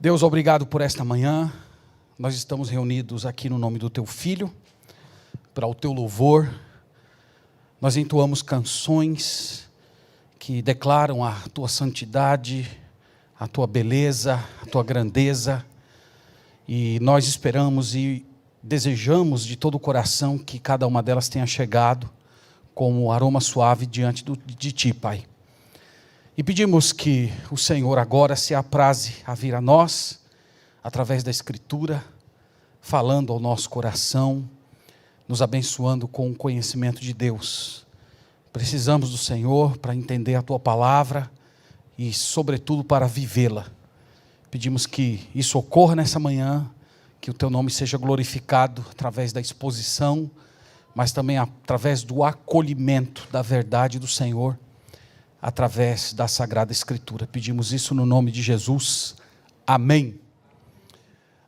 Deus, obrigado por esta manhã. Nós estamos reunidos aqui no nome do Teu Filho, para o Teu louvor. Nós entoamos canções que declaram a Tua santidade, a Tua beleza, a Tua grandeza. E nós esperamos e desejamos de todo o coração que cada uma delas tenha chegado como aroma suave diante de Ti, Pai. E pedimos que o Senhor agora se apraze a vir a nós, através da Escritura, falando ao nosso coração, nos abençoando com o conhecimento de Deus. Precisamos do Senhor para entender a Tua palavra e, sobretudo, para vivê-la. Pedimos que isso ocorra nessa manhã, que o Teu nome seja glorificado através da exposição, mas também através do acolhimento da verdade do Senhor, através da Sagrada Escritura. Pedimos isso no nome de Jesus. Amém.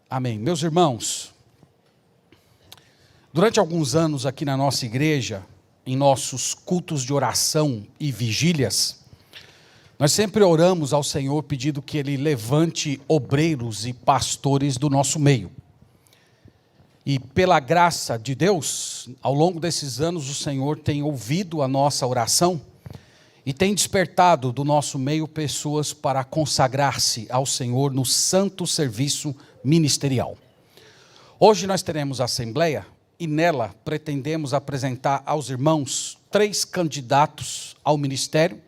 Amém. Meus irmãos, durante alguns anos aqui na nossa igreja, em nossos cultos de oração e vigílias, nós sempre oramos ao Senhor pedindo que Ele levante obreiros e pastores do nosso meio. E pela graça de Deus, ao longo desses anos, o Senhor tem ouvido a nossa oração e tem despertado do nosso meio pessoas para consagrar-se ao Senhor no santo serviço ministerial. Hoje nós teremos a assembleia e nela pretendemos apresentar aos irmãos 3 candidatos ao ministério,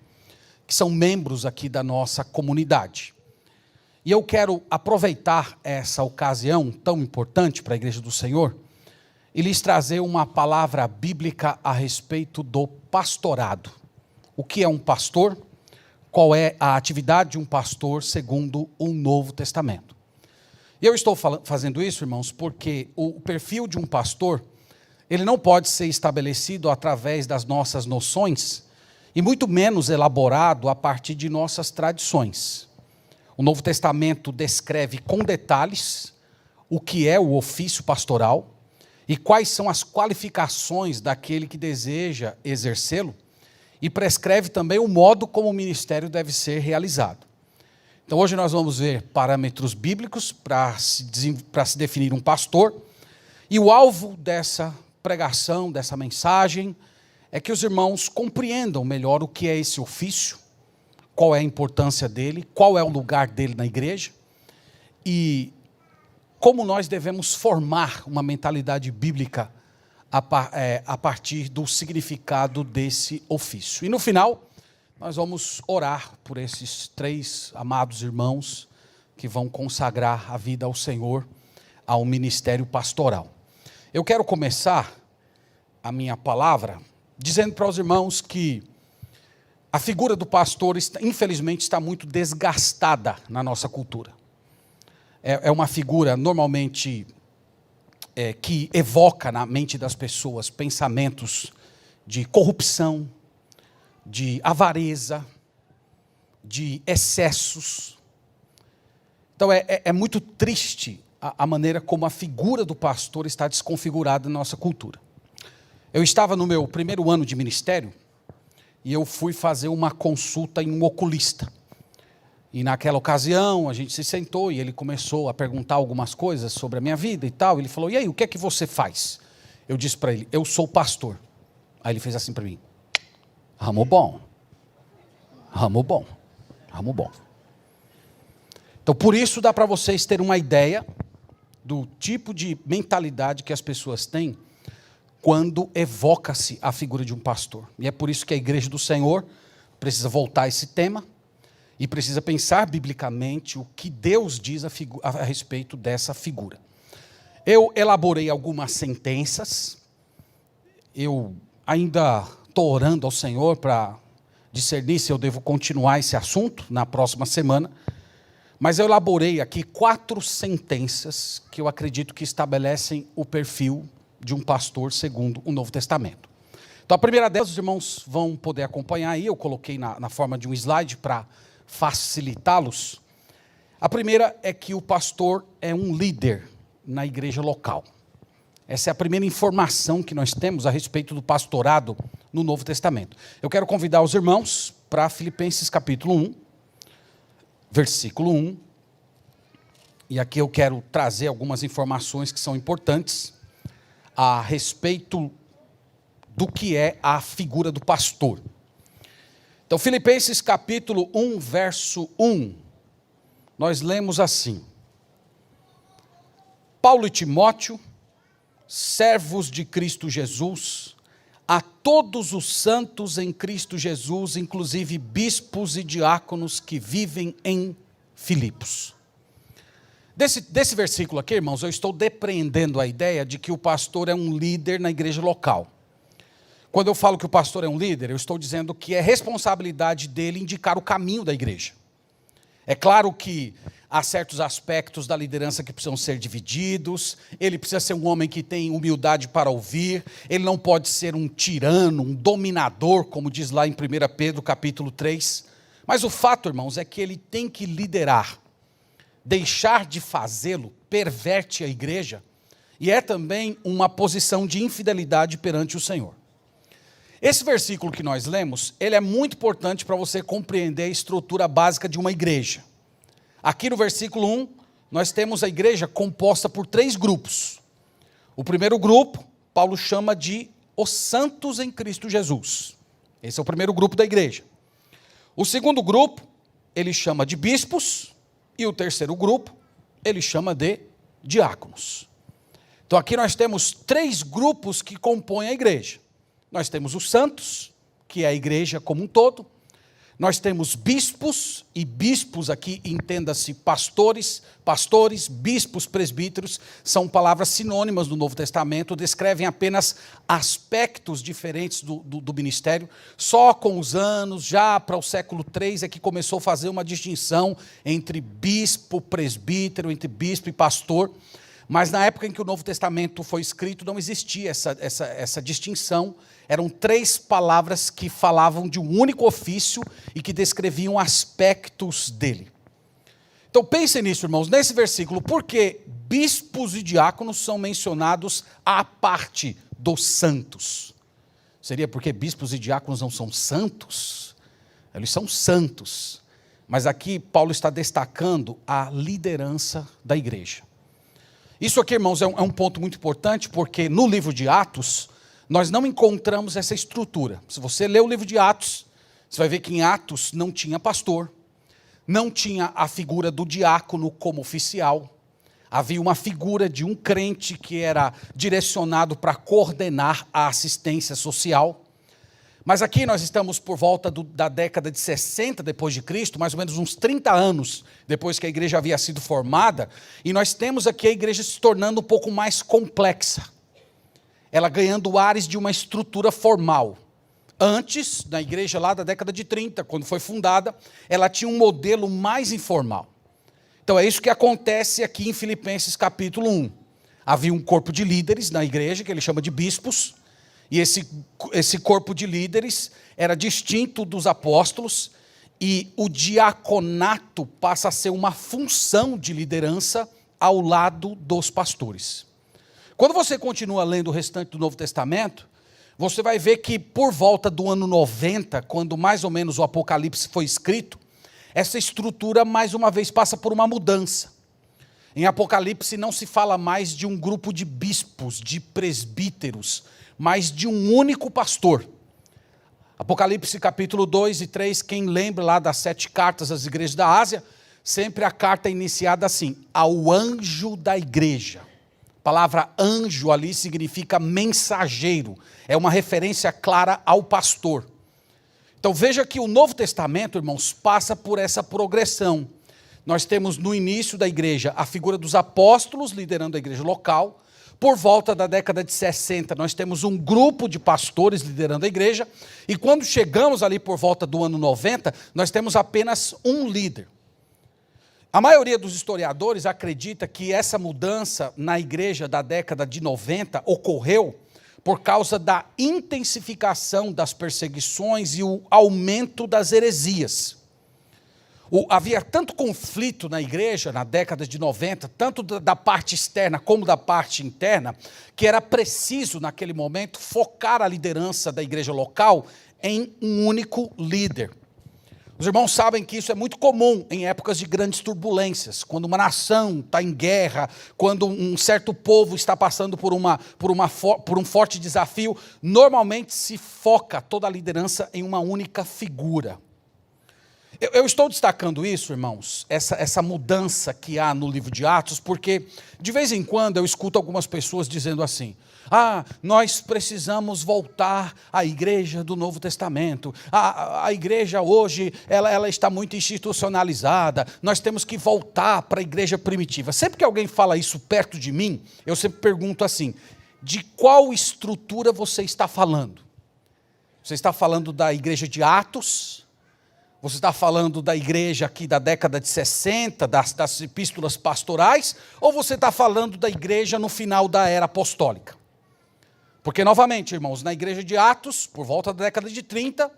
que são membros aqui da nossa comunidade. E eu quero aproveitar essa ocasião tão importante para a Igreja do Senhor e lhes trazer uma palavra bíblica a respeito do pastorado. O que é um pastor? Qual é a atividade de um pastor segundo o Novo Testamento? E eu estou fazendo isso, irmãos, porque o perfil de um pastor, ele não pode ser estabelecido através das nossas noções e muito menos elaborado a partir de nossas tradições. O Novo Testamento descreve com detalhes o que é o ofício pastoral e quais são as qualificações daquele que deseja exercê-lo, e prescreve também o modo como o ministério deve ser realizado. Então hoje nós vamos ver parâmetros bíblicos para se definir um pastor, e o alvo dessa pregação, dessa mensagem, é que os irmãos compreendam melhor o que é esse ofício, qual é a importância dele, qual é o lugar dele na igreja, e como nós devemos formar uma mentalidade bíblica a partir do significado desse ofício. E no final, nós vamos orar por esses 3 amados irmãos que vão consagrar a vida ao Senhor, ao ministério pastoral. Eu quero começar a minha palavra dizendo para os irmãos que a figura do pastor, infelizmente, está muito desgastada na nossa cultura. É uma figura normalmente que evoca na mente das pessoas pensamentos de corrupção, de avareza, de excessos. Então é muito triste a maneira como a figura do pastor está desconfigurada na nossa cultura. Eu estava no meu primeiro ano de ministério e eu fui fazer uma consulta em um oculista. E naquela ocasião a gente se sentou e ele começou a perguntar algumas coisas sobre a minha vida e tal. Ele falou: e aí, o que é que você faz? Eu disse para ele: eu sou pastor. Aí ele fez assim para mim: ramo bom, ramo bom, ramo bom. Então por isso dá para vocês terem uma ideia do tipo de mentalidade que as pessoas têm quando evoca-se a figura de um pastor. E é por isso que a Igreja do Senhor precisa voltar a esse tema e precisa pensar biblicamente o que Deus diz a respeito dessa figura. Eu elaborei algumas sentenças, eu ainda estou orando ao Senhor para discernir se eu devo continuar esse assunto na próxima semana, mas eu elaborei aqui 4 sentenças que eu acredito que estabelecem o perfil de um pastor segundo o Novo Testamento. Então a primeira delas, os irmãos vão poder acompanhar aí, eu coloquei na forma de um slide para facilitá-los. A primeira é que o pastor é um líder na igreja local. Essa é a primeira informação que nós temos a respeito do pastorado no Novo Testamento. Eu quero convidar os irmãos para Filipenses capítulo 1, versículo 1. E aqui eu quero trazer algumas informações que são importantes a respeito do que é a figura do pastor. Então, Filipenses capítulo 1, verso 1, nós lemos assim: Paulo e Timóteo, servos de Cristo Jesus, a todos os santos em Cristo Jesus, inclusive bispos e diáconos que vivem em Filipos. Desse versículo aqui, irmãos, eu estou depreendendo a ideia de que o pastor é um líder na igreja local. Quando eu falo que o pastor é um líder, eu estou dizendo que é responsabilidade dele indicar o caminho da igreja. É claro que há certos aspectos da liderança que precisam ser divididos, ele precisa ser um homem que tem humildade para ouvir, ele não pode ser um tirano, um dominador, como diz lá em 1 Pedro capítulo 3. Mas o fato, irmãos, é que ele tem que liderar. Deixar de fazê-lo perverte a igreja e é também uma posição de infidelidade perante o Senhor. Esse versículo que nós lemos, ele é muito importante para você compreender a estrutura básica de uma igreja. Aqui no versículo 1, nós temos a igreja composta por 3 grupos. O primeiro grupo, Paulo chama de os santos em Cristo Jesus. Esse é o primeiro grupo da igreja. O segundo grupo, ele chama de bispos. E o terceiro grupo, ele chama de diáconos. Então aqui nós temos 3 grupos que compõem a igreja. Nós temos os santos, que é a igreja como um todo. Nós temos bispos, e bispos aqui entenda-se pastores, bispos, presbíteros, são palavras sinônimas do Novo Testamento, descrevem apenas aspectos diferentes do ministério. Só com os anos, já para o século III, é que começou a fazer uma distinção entre bispo, presbítero, entre bispo e pastor. Mas na época em que o Novo Testamento foi escrito, não existia essa distinção. Eram 3 palavras que falavam de um único ofício e que descreviam aspectos dele. Então pensem nisso, irmãos, nesse versículo, por que bispos e diáconos são mencionados à parte dos santos? Seria porque bispos e diáconos não são santos? Eles são santos. Mas aqui Paulo está destacando a liderança da igreja. Isso aqui, irmãos, é um ponto muito importante, porque no livro de Atos, nós não encontramos essa estrutura. Se você ler o livro de Atos, você vai ver que em Atos não tinha pastor, não tinha a figura do diácono como oficial, havia uma figura de um crente que era direcionado para coordenar a assistência social. Mas aqui nós estamos por volta da década de 60 depois de Cristo, mais ou menos uns 30 anos depois que a igreja havia sido formada, e nós temos aqui a igreja se tornando um pouco mais complexa. Ela ganhando ares de uma estrutura formal. Antes, na igreja lá da década de 30, quando foi fundada, ela tinha um modelo mais informal. Então é isso que acontece aqui em Filipenses capítulo 1. Havia um corpo de líderes na igreja, que ele chama de bispos, e esse corpo de líderes era distinto dos apóstolos, e o diaconato passa a ser uma função de liderança ao lado dos pastores. Quando você continua lendo o restante do Novo Testamento, você vai ver que por volta do ano 90, quando mais ou menos o Apocalipse foi escrito, essa estrutura mais uma vez passa por uma mudança. Em Apocalipse não se fala mais de um grupo de bispos, de presbíteros, mas de um único pastor. Apocalipse capítulo 2 e 3, quem lembra lá das 7 cartas às igrejas da Ásia, sempre a carta é iniciada assim: ao anjo da igreja. A palavra anjo ali significa mensageiro, é uma referência clara ao pastor. Então veja que o Novo Testamento, irmãos, passa por essa progressão. Nós temos no início da igreja a figura dos apóstolos liderando a igreja local. Por volta da década de 60, nós temos um grupo de pastores liderando a igreja. E quando chegamos ali por volta do ano 90, nós temos apenas um líder. A maioria dos historiadores acredita que essa mudança na igreja da década de 90 ocorreu por causa da intensificação das perseguições e o aumento das heresias. Havia tanto conflito na igreja na década de 90, tanto da parte externa como da parte interna, que era preciso, naquele momento, focar a liderança da igreja local em um único líder. Os irmãos sabem que isso é muito comum em épocas de grandes turbulências, quando uma nação está em guerra, quando um certo povo está passando por um forte desafio, normalmente se foca toda a liderança em uma única figura. Eu estou destacando isso, irmãos, essa mudança que há no livro de Atos, porque de vez em quando eu escuto algumas pessoas dizendo assim: nós precisamos voltar à igreja do Novo Testamento. A igreja hoje, ela está muito institucionalizada. Nós temos que voltar para a igreja primitiva. Sempre que alguém fala isso perto de mim, eu sempre pergunto assim: de qual estrutura você está falando? Você está falando da igreja de Atos? Você está falando da igreja aqui da década de 60, das epístolas pastorais? Ou você está falando da igreja no final da era apostólica? Porque, novamente, irmãos, na igreja de Atos, por volta da década de 30,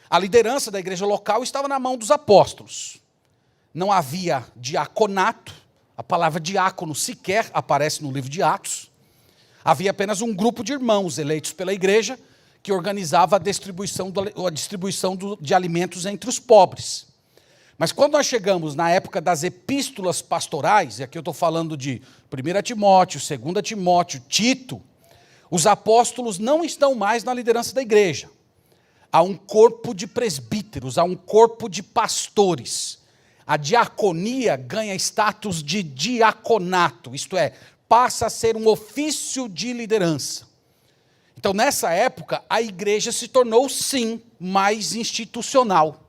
a liderança da igreja local estava na mão dos apóstolos. Não havia diaconato, a palavra diácono sequer aparece no livro de Atos. Havia apenas um grupo de irmãos eleitos pela igreja que organizava a distribuição de alimentos entre os pobres. Mas quando nós chegamos na época das epístolas pastorais, e aqui eu estou falando de 1 Timóteo, 2 Timóteo, Tito, os apóstolos não estão mais na liderança da igreja. Há um corpo de presbíteros, há um corpo de pastores. A diaconia ganha status de diaconato, isto é, passa a ser um ofício de liderança. Então, nessa época, a igreja se tornou, sim, mais institucional.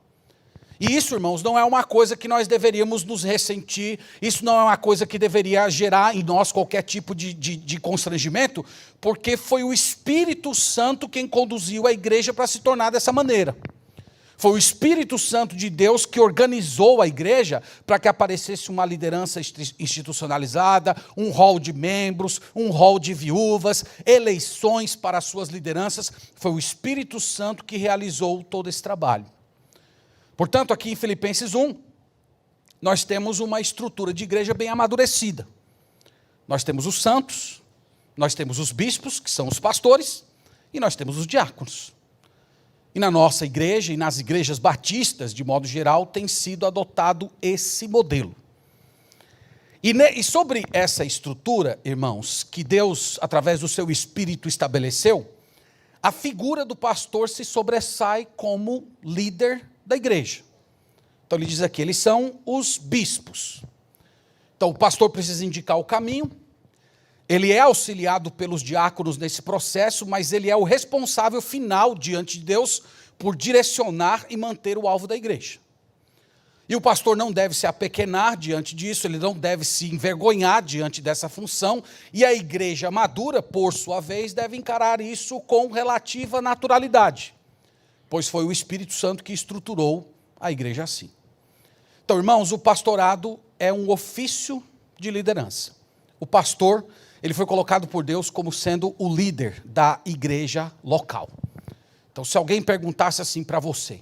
E isso, irmãos, não é uma coisa que nós deveríamos nos ressentir, isso não é uma coisa que deveria gerar em nós qualquer tipo de constrangimento, porque foi o Espírito Santo quem conduziu a igreja para se tornar dessa maneira. Foi o Espírito Santo de Deus que organizou a igreja para que aparecesse uma liderança institucionalizada, um hall de membros, um hall de viúvas, eleições para as suas lideranças. Foi o Espírito Santo que realizou todo esse trabalho. Portanto, aqui em Filipenses 1, nós temos uma estrutura de igreja bem amadurecida. Nós temos os santos, nós temos os bispos, que são os pastores, e nós temos os diáconos. E na nossa igreja e nas igrejas batistas, de modo geral, tem sido adotado esse modelo. E sobre essa estrutura, irmãos, que Deus, através do seu Espírito, estabeleceu, a figura do pastor se sobressai como líder da igreja. Então ele diz aqui, eles são os bispos. Então o pastor precisa indicar o caminho, ele é auxiliado pelos diáconos nesse processo, mas ele é o responsável final diante de Deus por direcionar e manter o alvo da igreja. E o pastor não deve se apequenar diante disso, ele não deve se envergonhar diante dessa função, e a igreja madura, por sua vez, deve encarar isso com relativa naturalidade, pois foi o Espírito Santo que estruturou a igreja assim. Então, irmãos, o pastorado é um ofício de liderança. O pastor, ele foi colocado por Deus como sendo o líder da igreja local. Então, se alguém perguntasse assim para você,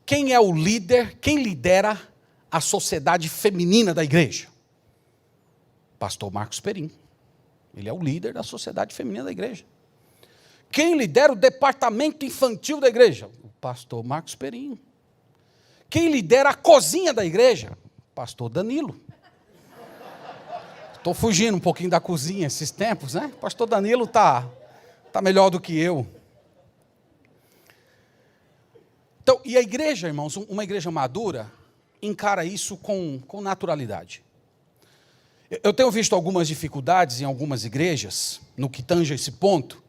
quem é o líder, quem lidera a sociedade feminina da igreja? Pastor Marcos Perim. Ele é o líder da sociedade feminina da igreja. Quem lidera o departamento infantil da igreja? O pastor Marcos Perim. Quem lidera a cozinha da igreja? Pastor Danilo. Estou fugindo um pouquinho da cozinha esses tempos, né? Pastor Danilo tá melhor do que eu. Então, e a igreja, irmãos, uma igreja madura, encara isso com naturalidade. Eu tenho visto algumas dificuldades em algumas igrejas, no que tange a esse ponto,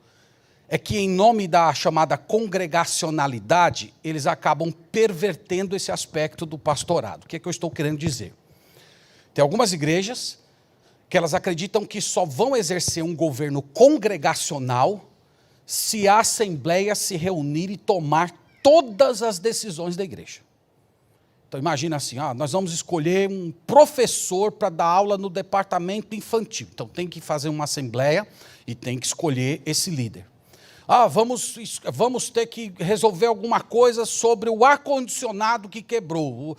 é que em nome da chamada congregacionalidade, eles acabam pervertendo esse aspecto do pastorado. O que é que eu estou querendo dizer? Tem algumas igrejas que elas acreditam que só vão exercer um governo congregacional se a assembleia se reunir e tomar todas as decisões da igreja. Então imagina assim, nós vamos escolher um professor para dar aula no departamento infantil. Então tem que fazer uma assembleia e tem que escolher esse líder. Vamos ter que resolver alguma coisa sobre o ar-condicionado que quebrou.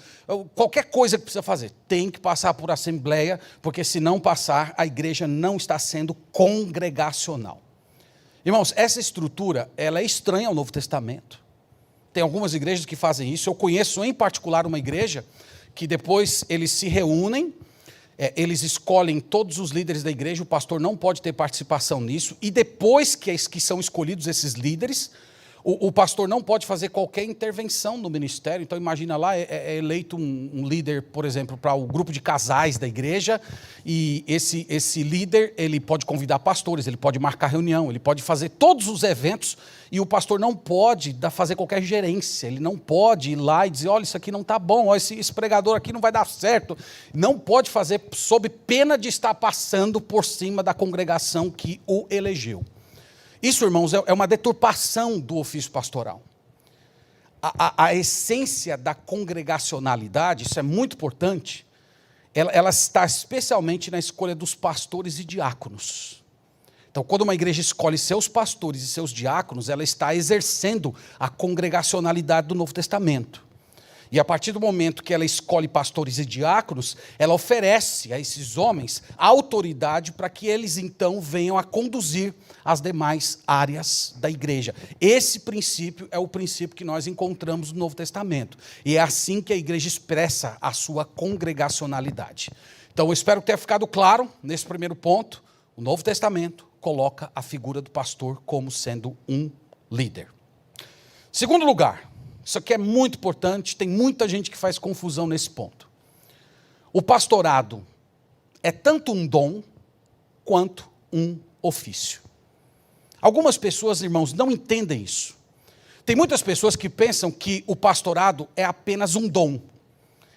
Qualquer coisa que precisa fazer, tem que passar por assembleia, porque se não passar, a igreja não está sendo congregacional. Irmãos, essa estrutura, ela é estranha ao Novo Testamento. Tem algumas igrejas que fazem isso. Eu conheço em particular uma igreja que depois eles se reúnem, eles escolhem todos os líderes da igreja, o pastor não pode ter participação nisso, e depois que são escolhidos esses líderes, o pastor não pode fazer qualquer intervenção no ministério. Então imagina lá, é eleito um líder, por exemplo, para o grupo de casais da igreja, e esse líder, ele pode convidar pastores, ele pode marcar reunião, ele pode fazer todos os eventos, e o pastor não pode fazer qualquer gerência, ele não pode ir lá e dizer, olha, isso aqui não está bom, olha, esse pregador aqui não vai dar certo. Não pode fazer sob pena de estar passando por cima da congregação que o elegeu. Isso, irmãos, é uma deturpação do ofício pastoral. A essência da congregacionalidade, isso é muito importante, ela está especialmente na escolha dos pastores e diáconos. Então, quando uma igreja escolhe seus pastores e seus diáconos, ela está exercendo a congregacionalidade do Novo Testamento. E a partir do momento que ela escolhe pastores e diáconos, ela oferece a esses homens a autoridade para que eles então venham a conduzir as demais áreas da igreja. Esse princípio é o princípio que nós encontramos no Novo Testamento. E é assim que a igreja expressa a sua congregacionalidade. Então, eu espero que tenha ficado claro, nesse primeiro ponto, o Novo Testamento coloca a figura do pastor como sendo um líder. Segundo lugar, isso aqui é muito importante, tem muita gente que faz confusão nesse ponto. O pastorado é tanto um dom quanto um ofício. Algumas pessoas, irmãos, não entendem isso. Tem muitas pessoas que pensam que o pastorado é apenas um dom.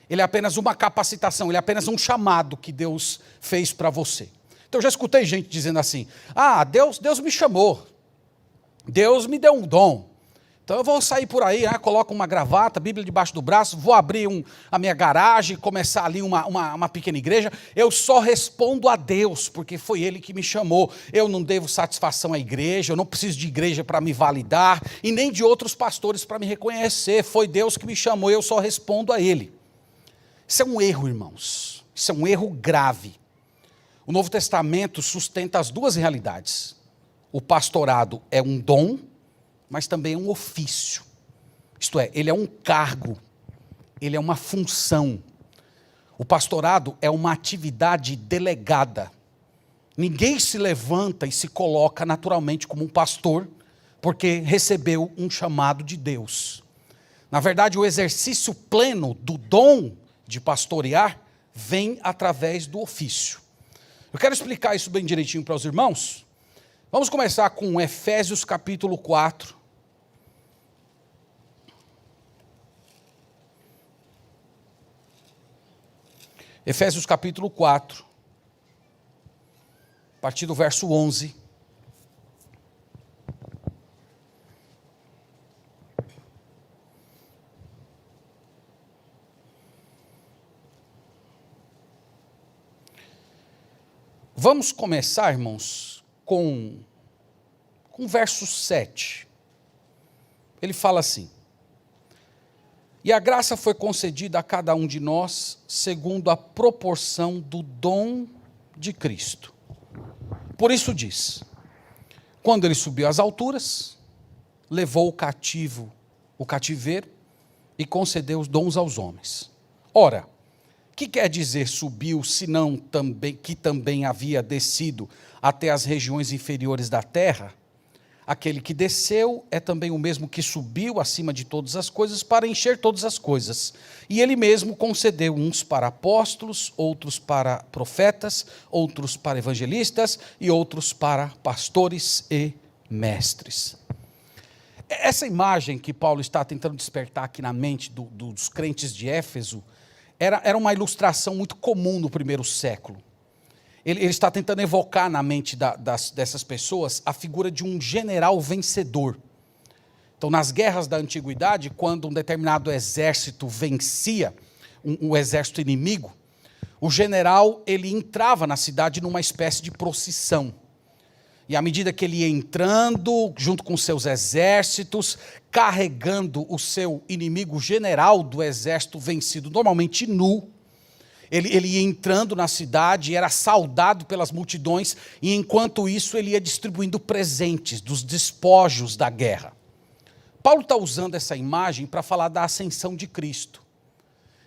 Ele é apenas uma capacitação, ele é apenas um chamado que Deus fez para você. Então eu já escutei gente dizendo assim, Deus me chamou, Deus me deu um dom. Então eu vou sair por aí, coloco uma gravata, Bíblia debaixo do braço, vou abrir a minha garagem, começar ali uma pequena igreja. Eu só respondo a Deus, porque foi Ele que me chamou. Eu não devo satisfação à igreja, eu não preciso de igreja para me validar, e nem de outros pastores para me reconhecer. Foi Deus que me chamou, eu só respondo a Ele. Isso é um erro, irmãos. Isso é um erro grave. O Novo Testamento sustenta as duas realidades. O pastorado é um dom, mas também é um ofício. Isto é, ele é um cargo, ele é uma função. O pastorado é uma atividade delegada. Ninguém se levanta e se coloca naturalmente como um pastor, porque recebeu um chamado de Deus. Na verdade, o exercício pleno do dom de pastorear vem através do ofício. Eu quero explicar isso bem direitinho para os irmãos. Vamos começar com Efésios capítulo 4. Efésios capítulo 4, a partir do verso 11. Vamos começar, irmãos, com o verso 7. Ele fala assim: e a graça foi concedida a cada um de nós, segundo a proporção do dom de Cristo. Por isso diz, quando ele subiu às alturas, levou o cativeiro, e concedeu os dons aos homens. Ora, que quer dizer subiu, senão que também havia descido até as regiões inferiores da terra? Aquele que desceu é também o mesmo que subiu acima de todas as coisas para encher todas as coisas. E ele mesmo concedeu uns para apóstolos, outros para profetas, outros para evangelistas e outros para pastores e mestres. Essa imagem que Paulo está tentando despertar aqui na mente dos crentes de Éfeso era uma ilustração muito comum no primeiro século. Ele está tentando evocar na mente dessas pessoas a figura de um general vencedor. Então, nas guerras da antiguidade, quando um determinado exército vencia um exército inimigo, o general ele entrava na cidade numa espécie de procissão. E à medida que ele ia entrando, junto com seus exércitos, carregando o seu inimigo general do exército vencido, normalmente nu, ele ia entrando na cidade e era saudado pelas multidões, e enquanto isso ele ia distribuindo presentes dos despojos da guerra. Paulo está usando essa imagem para falar da ascensão de Cristo.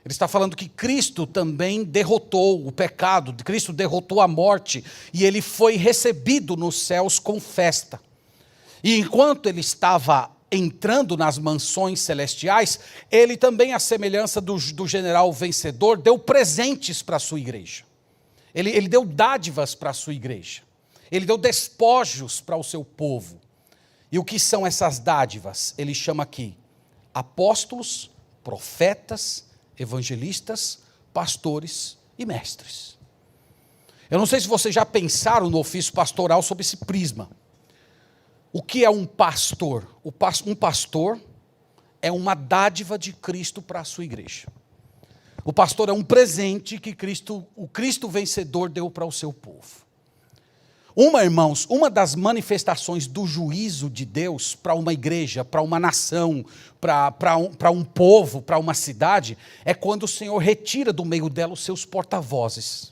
Ele está falando que Cristo também derrotou o pecado, Cristo derrotou a morte, e ele foi recebido nos céus com festa. E enquanto ele estava entrando nas mansões celestiais, ele também, à semelhança do general vencedor, deu presentes para a sua igreja. Ele deu dádivas para a sua igreja. Ele deu despojos para o seu povo. E o que são essas dádivas? Ele chama aqui apóstolos, profetas, evangelistas, pastores e mestres. Eu não sei se vocês já pensaram no ofício pastoral sob esse prisma. O que é um pastor? Um pastor é uma dádiva de Cristo para a sua igreja. O pastor é um presente que o Cristo vencedor deu para o seu povo. Irmãos, uma das manifestações do juízo de Deus para uma igreja, para uma nação, para um povo, para uma cidade, é quando o Senhor retira do meio dela os seus porta-vozes.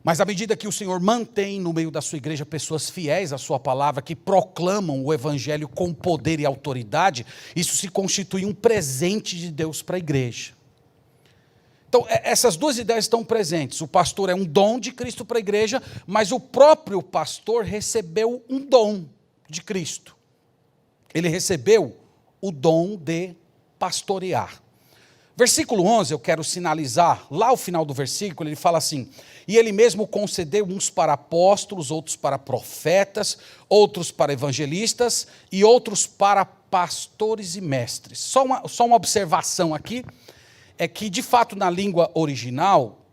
Mas à medida que o Senhor mantém no meio da sua igreja pessoas fiéis à sua palavra, que proclamam o evangelho com poder e autoridade, isso se constitui um presente de Deus para a igreja. Então, essas duas ideias estão presentes. O pastor é um dom de Cristo para a igreja, mas o próprio pastor recebeu um dom de Cristo. Ele recebeu o dom de pastorear. Versículo 11, eu quero sinalizar, lá ao final do versículo, ele fala assim: e ele mesmo concedeu uns para apóstolos, outros para profetas, outros para evangelistas e outros para pastores e mestres. Só uma observação aqui, é que de fato na língua original,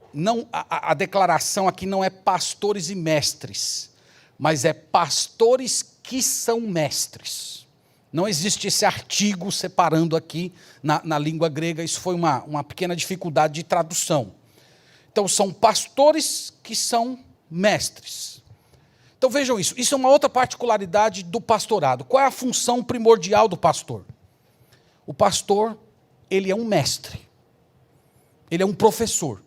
a declaração aqui não é pastores e mestres, mas é pastores que são mestres. Não existe esse artigo separando aqui na língua grega, isso foi uma pequena dificuldade de tradução. Então, são pastores que são mestres. Então, vejam isso. Isso é uma outra particularidade do pastorado. Qual é a função primordial do pastor? O pastor, ele é um mestre. Ele é um professor.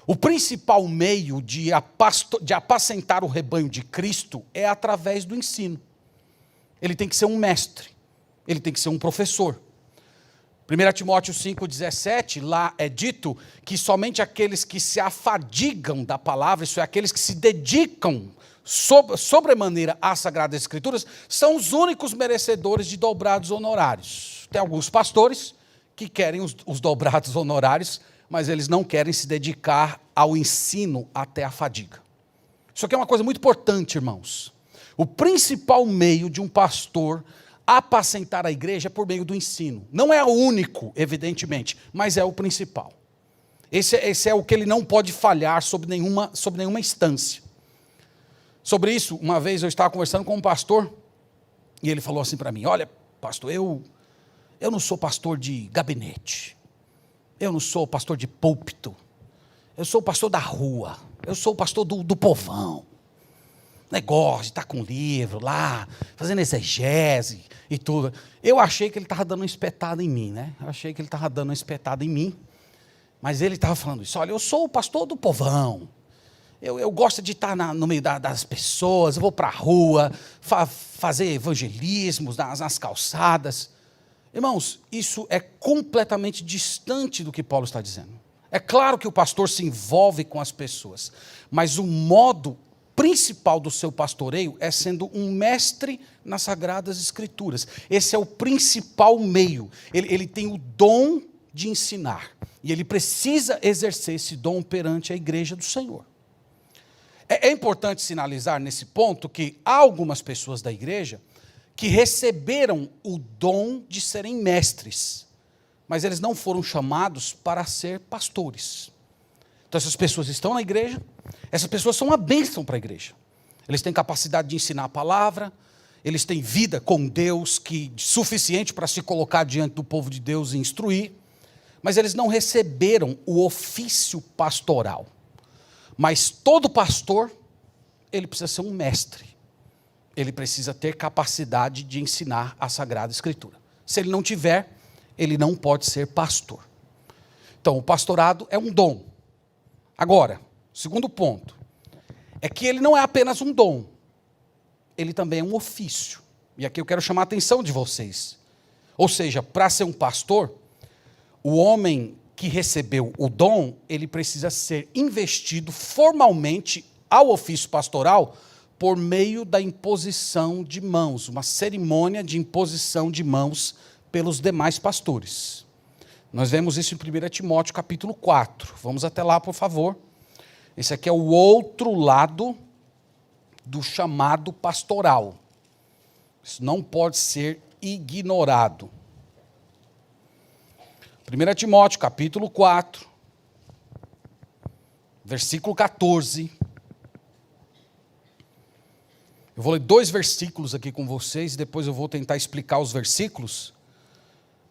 O principal meio de apacentar o rebanho de Cristo é através do ensino. Ele tem que ser um mestre, ele tem que ser um professor. 1 Timóteo 5,17, lá é dito que somente aqueles que se afadigam da palavra, isso é, aqueles que se dedicam sobremaneira às Sagradas Escrituras, são os únicos merecedores de dobrados honorários. Tem alguns pastores que querem os dobrados honorários, mas eles não querem se dedicar ao ensino até a fadiga. Isso aqui é uma coisa muito importante, irmãos. O principal meio de um pastor apacentar a igreja é por meio do ensino. Não é o único, evidentemente, mas é o principal. Esse é o que ele não pode falhar sob nenhuma instância. Sobre isso, uma vez eu estava conversando com um pastor, e ele falou assim para mim: olha, pastor, eu não sou pastor de gabinete, eu não sou pastor de púlpito, eu sou pastor da rua, eu sou pastor do povão. Negócio de estar com livro lá, fazendo exegese e tudo. Eu achei que ele estava dando uma espetada em mim, né? Mas ele estava falando isso: olha, eu sou o pastor do povão. Eu gosto de estar no meio das pessoas, eu vou para a rua, fazer evangelismos nas calçadas. Irmãos, isso é completamente distante do que Paulo está dizendo. É claro que o pastor se envolve com as pessoas, mas o modo principal do seu pastoreio é sendo um mestre nas Sagradas Escrituras. Esse é o principal meio. Ele tem o dom de ensinar, e ele precisa exercer esse dom perante a igreja do Senhor. É importante sinalizar nesse ponto que há algumas pessoas da igreja que receberam o dom de serem mestres, mas eles não foram chamados para ser pastores. Então essas pessoas estão na igreja, essas pessoas são uma bênção para a igreja. Eles têm capacidade de ensinar a palavra, eles têm vida com Deus suficiente para se colocar diante do povo de Deus e instruir, mas eles não receberam o ofício pastoral. Mas todo pastor, ele precisa ser um mestre. Ele precisa ter capacidade de ensinar a Sagrada Escritura. Se ele não tiver, ele não pode ser pastor. Então, o pastorado é um dom. Agora, segundo ponto, é que ele não é apenas um dom, ele também é um ofício. E aqui eu quero chamar a atenção de vocês. Ou seja, para ser um pastor, o homem que recebeu o dom, ele precisa ser investido formalmente ao ofício pastoral por meio da imposição de mãos, uma cerimônia de imposição de mãos pelos demais pastores. Nós vemos isso em 1 Timóteo capítulo 4. Vamos até lá, por favor. Esse aqui é o outro lado do chamado pastoral. Isso não pode ser ignorado. 1 Timóteo capítulo 4, versículo 14. Eu vou ler 2 versículos aqui com vocês, depois eu vou tentar explicar os versículos.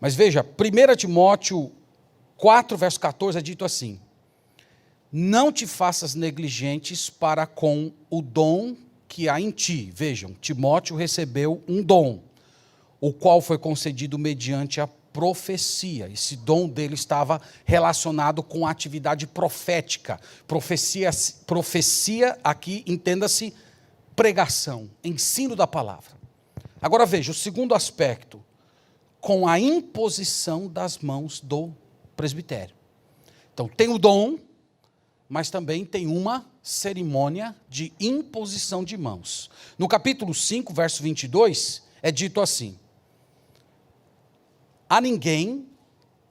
Mas veja, 1 Timóteo 4, verso 14 é dito assim: não te faças negligentes para com o dom que há em ti. Vejam, Timóteo recebeu um dom, o qual foi concedido mediante a profecia. Esse dom dele estava relacionado com a atividade profética. Profecia aqui, entenda-se, pregação, ensino da palavra. Agora veja, o segundo aspecto, com a imposição das mãos do presbitério. Então tem o dom, mas também tem uma cerimônia de imposição de mãos. No capítulo 5, verso 22, é dito assim: a ninguém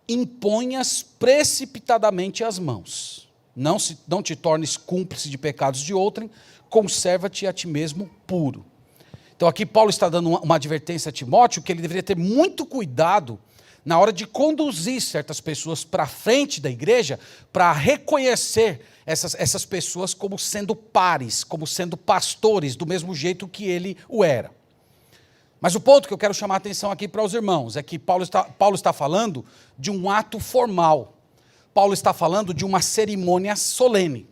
imponhas precipitadamente as mãos. Não te tornes cúmplice de pecados de outrem, conserva-te a ti mesmo puro. Então aqui Paulo está dando uma advertência a Timóteo, que ele deveria ter muito cuidado na hora de conduzir certas pessoas para frente da igreja, para reconhecer essas pessoas como sendo pares, como sendo pastores, do mesmo jeito que ele o era. Mas o ponto que eu quero chamar a atenção aqui para os irmãos é que Paulo está falando de um ato formal. Paulo está falando de uma cerimônia solene.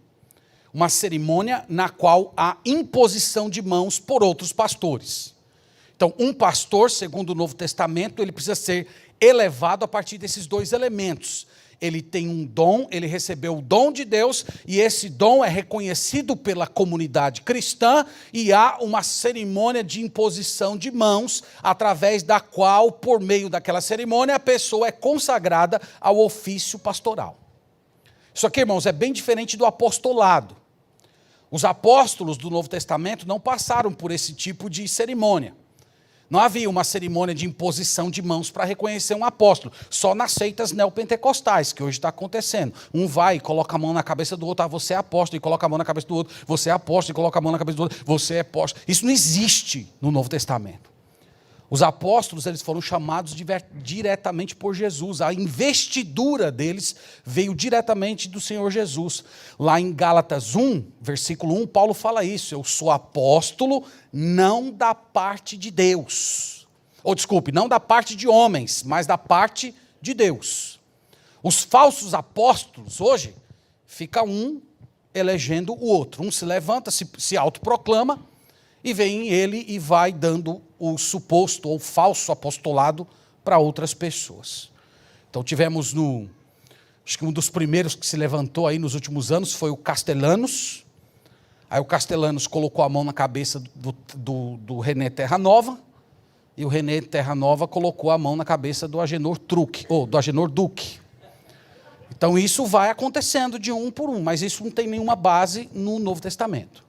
Uma cerimônia na qual há imposição de mãos por outros pastores. Então, um pastor, segundo o Novo Testamento, ele precisa ser elevado a partir desses 2 elementos. Ele tem um dom, ele recebeu o dom de Deus, e esse dom é reconhecido pela comunidade cristã, e há uma cerimônia de imposição de mãos, através da qual, por meio daquela cerimônia, a pessoa é consagrada ao ofício pastoral. Isso aqui, irmãos, é bem diferente do apostolado. Os apóstolos do Novo Testamento não passaram por esse tipo de cerimônia. Não havia uma cerimônia de imposição de mãos para reconhecer um apóstolo. Só nas seitas neopentecostais, que hoje está acontecendo. Um vai e coloca a mão na cabeça do outro, você é apóstolo, e coloca a mão na cabeça do outro, você é apóstolo, e coloca a mão na cabeça do outro, você é apóstolo. Isso não existe no Novo Testamento. Os apóstolos, eles foram chamados diretamente por Jesus. A investidura deles veio diretamente do Senhor Jesus. Lá em Gálatas 1, versículo 1, Paulo fala isso: eu sou apóstolo não da parte de Deus. Ou desculpe, não da parte de homens, mas da parte de Deus. Os falsos apóstolos hoje, fica um elegendo o outro. Um se levanta, se autoproclama, e vem ele e vai dando o suposto ou falso apostolado para outras pessoas. Então tivemos acho que um dos primeiros que se levantou aí nos últimos anos foi o Castellanos. Aí o Castellanos colocou a mão na cabeça do René Terra Nova, e o René Terra Nova colocou a mão na cabeça do Agenor Duque. Então isso vai acontecendo de um por um, mas isso não tem nenhuma base no Novo Testamento.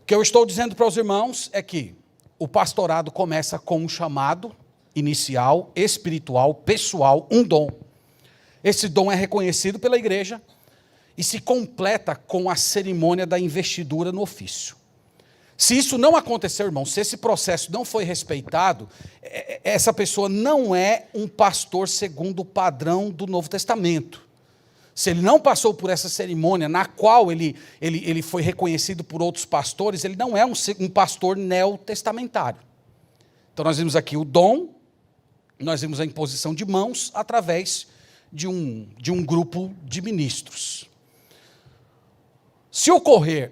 O que eu estou dizendo para os irmãos é que o pastorado começa com um chamado inicial, espiritual, pessoal, um dom. Esse dom é reconhecido pela igreja e se completa com a cerimônia da investidura no ofício. Se isso não acontecer, irmão, se esse processo não foi respeitado, essa pessoa não é um pastor segundo o padrão do Novo Testamento. Se ele não passou por essa cerimônia na qual ele foi reconhecido por outros pastores, ele não é um pastor neotestamentário. Então nós vimos aqui o dom, nós vimos a imposição de mãos através de um grupo de ministros. Se ocorrer,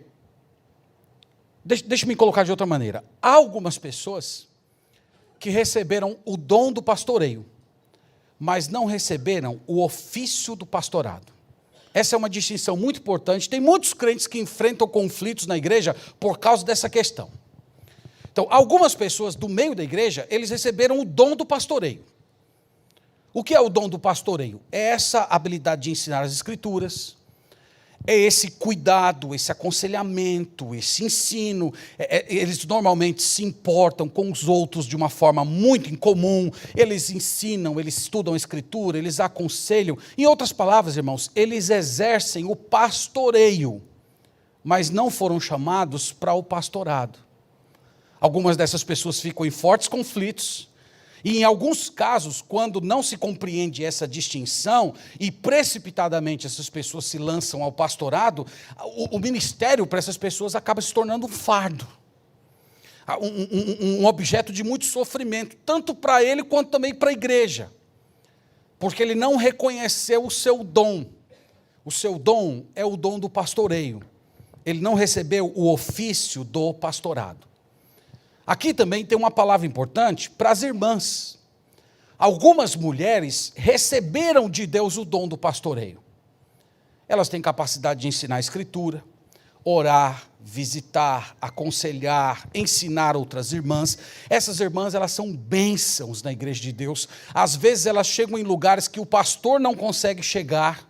deixa eu me colocar de outra maneira, há algumas pessoas que receberam o dom do pastoreio, mas não receberam o ofício do pastorado. Essa é uma distinção muito importante. Tem muitos crentes que enfrentam conflitos na igreja por causa dessa questão. Então, algumas pessoas do meio da igreja, eles receberam o dom do pastoreio. O que é o dom do pastoreio? É essa habilidade de ensinar as escrituras, é esse cuidado, esse aconselhamento, esse ensino. Eles normalmente se importam com os outros de uma forma muito incomum, eles ensinam, eles estudam a escritura, eles aconselham. Em outras palavras, irmãos, eles exercem o pastoreio, mas não foram chamados para o pastorado. Algumas dessas pessoas ficam em fortes conflitos, e em alguns casos, quando não se compreende essa distinção, e precipitadamente essas pessoas se lançam ao pastorado, o ministério para essas pessoas acaba se tornando um fardo, um objeto de muito sofrimento, tanto para ele quanto também para a igreja, porque ele não reconheceu o seu dom. O seu dom é o dom do pastoreio, ele não recebeu o ofício do pastorado. Aqui também tem uma palavra importante para as irmãs. Algumas mulheres receberam de Deus o dom do pastoreio. Elas têm capacidade de ensinar a escritura, orar, visitar, aconselhar, ensinar outras irmãs. Essas irmãs, elas são bênçãos na igreja de Deus. Às vezes elas chegam em lugares que o pastor não consegue chegar,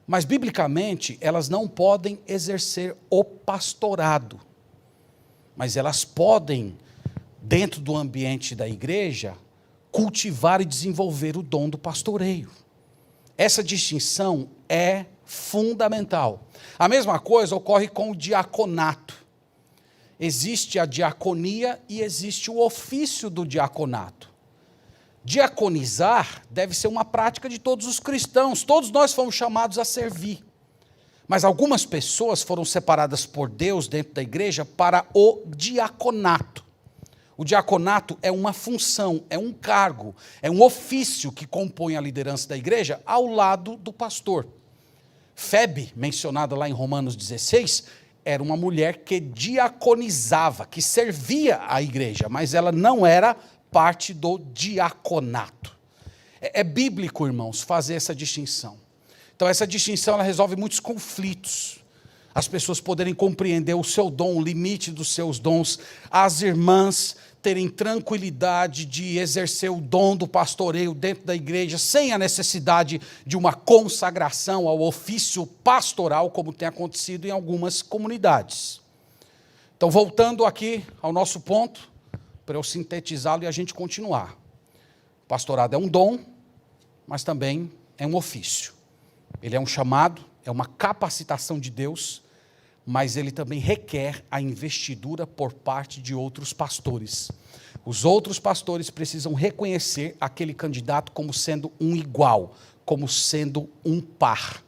mas biblicamente elas não podem exercer o pastorado. Mas elas podem, dentro do ambiente da igreja, cultivar e desenvolver o dom do pastoreio. Essa distinção é fundamental. A mesma coisa ocorre com o diaconato. Existe a diaconia e existe o ofício do diaconato. Diaconizar deve ser uma prática de todos os cristãos, todos nós fomos chamados a servir. Mas algumas pessoas foram separadas por Deus dentro da igreja para o diaconato. O diaconato é uma função, é um cargo, é um ofício que compõe a liderança da igreja ao lado do pastor. Febe, mencionada lá em Romanos 16, era uma mulher que diaconizava, que servia a igreja, mas ela não era parte do diaconato. É bíblico, irmãos, fazer essa distinção. Então, essa distinção ela resolve muitos conflitos. As pessoas poderem compreender o seu dom, o limite dos seus dons. As irmãs terem tranquilidade de exercer o dom do pastoreio dentro da igreja, sem a necessidade de uma consagração ao ofício pastoral, como tem acontecido em algumas comunidades. Então, voltando aqui ao nosso ponto, para eu sintetizá-lo e a gente continuar. O pastorado é um dom, mas também é um ofício. Ele é um chamado, é uma capacitação de Deus, mas ele também requer a investidura por parte de outros pastores. Os outros pastores precisam reconhecer aquele candidato como sendo um igual, como sendo um par.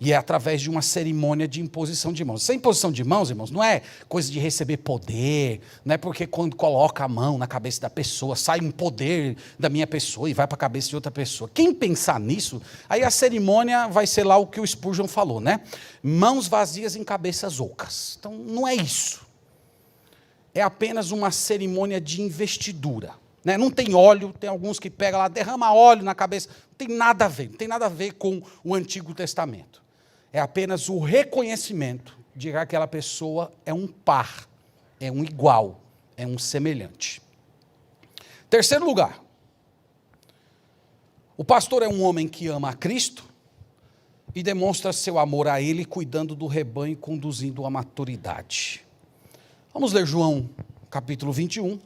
E é através de uma cerimônia de imposição de mãos. Essa imposição de mãos, irmãos, não é coisa de receber poder, não é porque quando coloca a mão na cabeça da pessoa, sai um poder da minha pessoa e vai para a cabeça de outra pessoa. Quem pensar nisso, aí a cerimônia vai ser lá o que o Spurgeon falou, né? Mãos vazias em cabeças ocas. Então, não é isso. É apenas uma cerimônia de investidura. Né? Não tem óleo, tem alguns que pegam lá, derrama óleo na cabeça. Não tem nada a ver, não tem nada a ver com o Antigo Testamento. É apenas o reconhecimento de que aquela pessoa é um par, é um igual, é um semelhante. Terceiro lugar, o pastor é um homem que ama a Cristo e demonstra seu amor a Ele, cuidando do rebanho e conduzindo à maturidade. Vamos ler João, capítulo 21.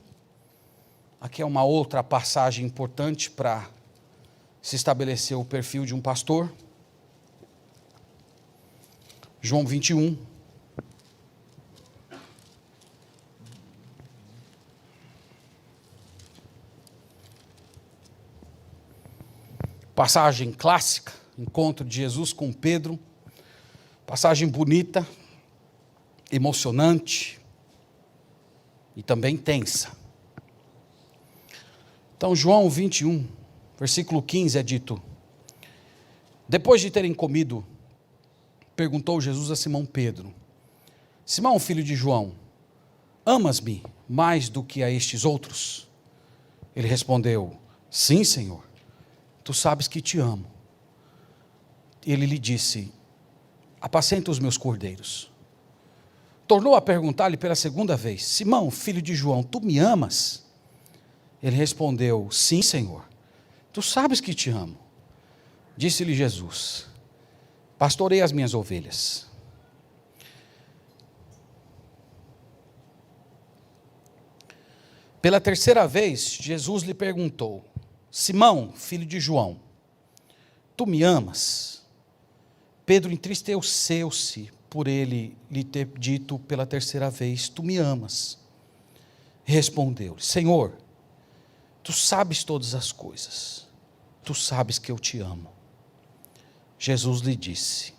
Aqui é uma outra passagem importante para se estabelecer o perfil de um pastor. João 21. Passagem clássica, encontro de Jesus com Pedro. Passagem bonita, emocionante e também tensa. Então, João 21, versículo 15 é dito: depois de terem comido, perguntou Jesus a Simão Pedro: Simão, filho de João, amas-me mais do que a estes outros? Ele respondeu: sim, Senhor, tu sabes que te amo. Ele lhe disse: apacenta os meus cordeiros. tornou a perguntar-lhe pela segunda vez: Simão, filho de João, tu me amas? Ele respondeu: sim, Senhor, tu sabes que te amo. Disse-lhe Jesus: pastorei as minhas ovelhas. Pela terceira vez, Jesus lhe perguntou: Simão, filho de João, tu me amas? Pedro entristeceu-se por ele lhe ter dito pela terceira vez: tu me amas? Respondeu-lhe: Senhor, tu sabes todas as coisas, tu sabes que eu te amo. Jesus lhe disse: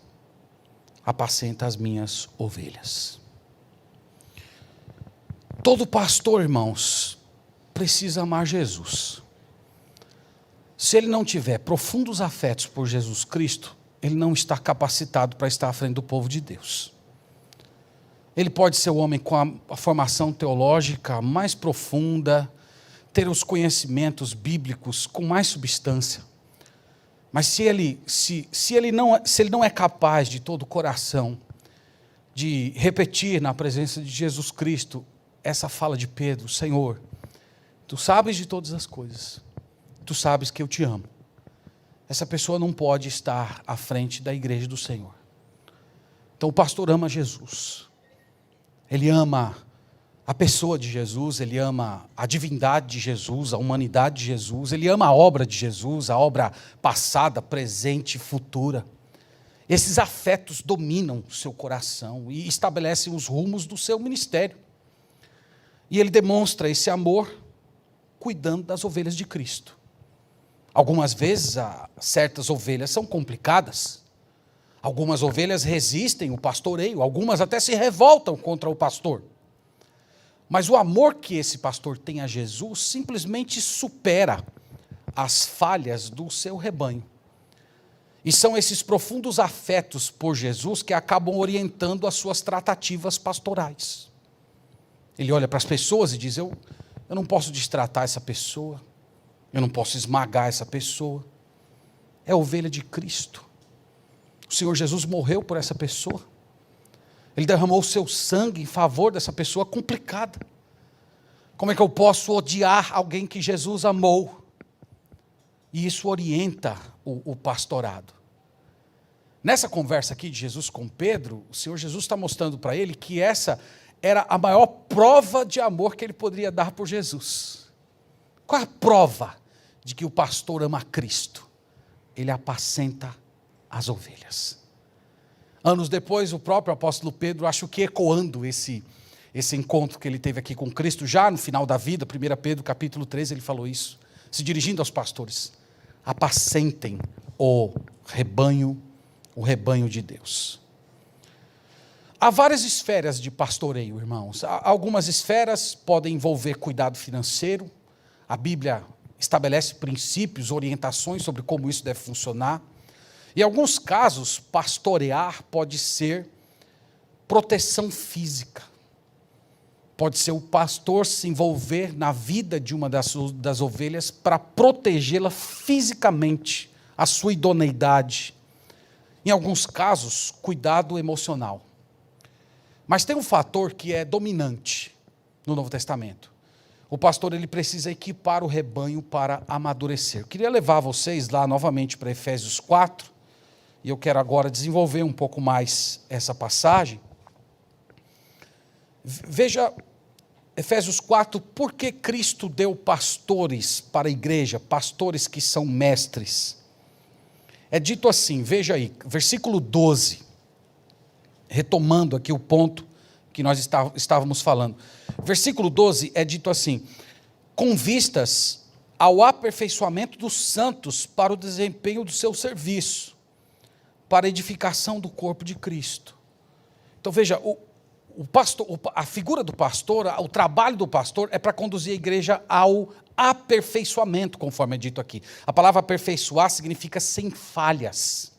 apacenta as minhas ovelhas. Todo pastor, irmãos, precisa amar Jesus. Se ele não tiver profundos afetos por Jesus Cristo, ele não está capacitado para estar à frente do povo de Deus. Ele pode ser o homem com a formação teológica mais profunda, ter os conhecimentos bíblicos com mais substância, mas se ele não é capaz de todo o coração de repetir na presença de Jesus Cristo essa fala de Pedro: Senhor, tu sabes de todas as coisas, tu sabes que eu te amo, essa pessoa não pode estar à frente da igreja do Senhor. Então o pastor ama Jesus, ele ama a pessoa de Jesus, ele ama a divindade de Jesus, a humanidade de Jesus, ele ama a obra de Jesus, a obra passada, presente e futura. Esses afetos dominam o seu coração e estabelecem os rumos do seu ministério. E ele demonstra esse amor cuidando das ovelhas de Cristo. Algumas vezes, certas ovelhas são complicadas. Algumas ovelhas resistem o pastoreio, algumas até se revoltam contra o pastor. Mas o amor que esse pastor tem a Jesus simplesmente supera as falhas do seu rebanho. E são esses profundos afetos por Jesus que acabam orientando as suas tratativas pastorais. Ele olha para as pessoas e diz: eu não posso destratar essa pessoa, eu não posso esmagar essa pessoa. É a ovelha de Cristo. O Senhor Jesus morreu por essa pessoa. Ele derramou o seu sangue em favor dessa pessoa complicada. Como é que eu posso odiar alguém que Jesus amou? E isso orienta o pastorado. Nessa conversa aqui de Jesus com Pedro, o Senhor Jesus está mostrando para ele que essa era a maior prova de amor que ele poderia dar por Jesus. Qual é a prova de que o pastor ama Cristo? Ele apacenta as ovelhas. Anos depois, o próprio apóstolo Pedro, acho que ecoando esse encontro que ele teve aqui com Cristo, já no final da vida, 1 Pedro capítulo 13, ele falou isso, se dirigindo aos pastores: apacentem o rebanho de Deus. Há várias esferas de pastoreio, irmãos. Algumas esferas podem envolver cuidado financeiro. A Bíblia estabelece princípios, orientações sobre como isso deve funcionar. Em alguns casos, pastorear pode ser proteção física. Pode ser o pastor se envolver na vida de uma das ovelhas para protegê-la fisicamente, a sua idoneidade. Em alguns casos, cuidado emocional. Mas tem um fator que é dominante no Novo Testamento. O pastor ele precisa equipar o rebanho para amadurecer. Eu queria levar vocês lá novamente para Efésios 4, e eu quero agora desenvolver um pouco mais essa passagem. Veja, Efésios 4, por que Cristo deu pastores para a igreja, pastores que são mestres? É dito assim, veja aí, versículo 12, retomando aqui o ponto que nós estávamos falando. Versículo 12 é dito assim: com vistas ao aperfeiçoamento dos santos para o desempenho do seu serviço, para a edificação do corpo de Cristo. Então veja, a figura do pastor, o trabalho do pastor é para conduzir a igreja ao aperfeiçoamento, conforme é dito aqui. A palavra aperfeiçoar significa sem falhas,